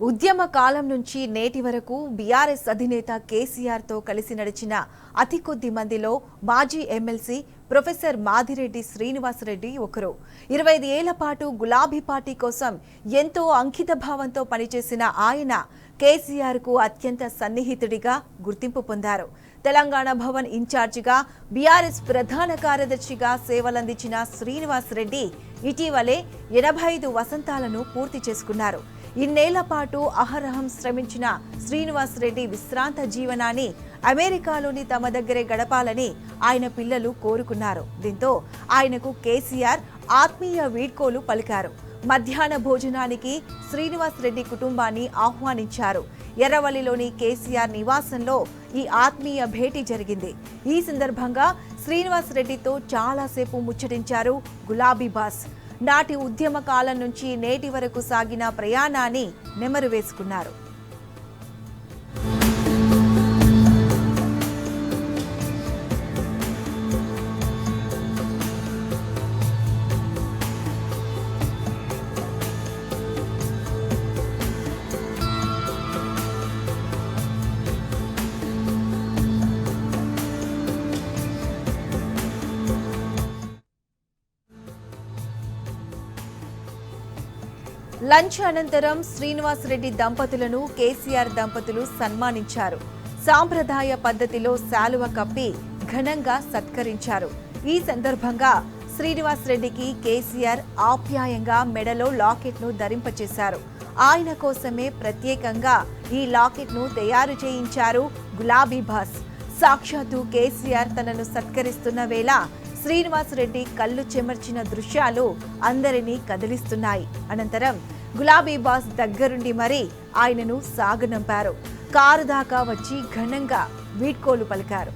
ఉద్యమ కాలం నుంచి నేటి వరకు బీఆర్ఎస్ అధినేత కేసీఆర్తో కలిసి నడిచిన అతి కొద్ది మందిలో మాజీ ఎమ్మెల్సీ ప్రొఫెసర్ మాదిరెడ్డి శ్రీనివాసరెడ్డి ఒకరు. 25 ఏళ్ల పాటు గులాబీ పార్టీ కోసం ఎంతో అంకిత భావంతో పనిచేసిన ఆయన కేసీఆర్కు అత్యంత సన్నిహితుడిగా గుర్తింపు పొందారు. తెలంగాణ భవన్ ఇన్ఛార్జిగా, బీఆర్ఎస్ ప్రధాన కార్యదర్శిగా సేవలందించిన శ్రీనివాసరెడ్డి ఇటీవలే 85 వసంతాలను పూర్తి చేసుకున్నారు. ఇన్నేళ్ల పాటు అహరహం శ్రమించిన శ్రీనివాసరెడ్డి విశ్రాంత జీవనాన్ని అమెరికాలోని తమ దగ్గరే గడపాలని ఆయన పిల్లలు కోరుకున్నారు. దీంతో ఆయనకు కేసీఆర్ ఆత్మీయ వీడ్కోలు పలికారు. మధ్యాహ్న భోజనానికి శ్రీనివాసరెడ్డి కుటుంబాన్ని ఆహ్వానించారు. ఎర్రవల్లిలోని కేసీఆర్ నివాసంలో ఈ ఆత్మీయ భేటీ జరిగింది. ఈ సందర్భంగా శ్రీనివాసరెడ్డితో చాలాసేపు ముచ్చటించారు గులాబీ బాస్. నాటి ఉద్యమ కాలం నుంచి నేటి వరకు సాగిన ప్రయాణాన్ని నెమరు వేసుకున్నారు. లంచ్ అనంతరం శ్రీనివాసరెడ్డి దంపతులను కేసీఆర్ దంపతులు సన్మానించారు. సాంప్రదాయ పద్ధతిలో శాలువ కప్పి ఘనంగా సత్కరించారు. ఈ సందర్భంగా శ్రీనివాసరెడ్డికి కేసీఆర్ ఆప్యాయంగా మెడలో లాకెట్ను ధరింపచేశారు. ఆయన కోసమే ప్రత్యేకంగా ఈ లాకెట్ను తయారు చేయించారు గులాబీ బాస్. సాక్షాత్తు కేసీఆర్ తనను సత్కరిస్తున్న వేళ శ్రీనివాసరెడ్డి కళ్ళు చెమర్చిన దృశ్యాలు అందరినీ కదిలిస్తున్నాయి. అనంతరం గులాబీ బాస్ దగ్గరుండి మరీ ఆయనను సాగనంపారు. కారు దాకా వచ్చి ఘనంగా వీడ్కోలు పలికారు.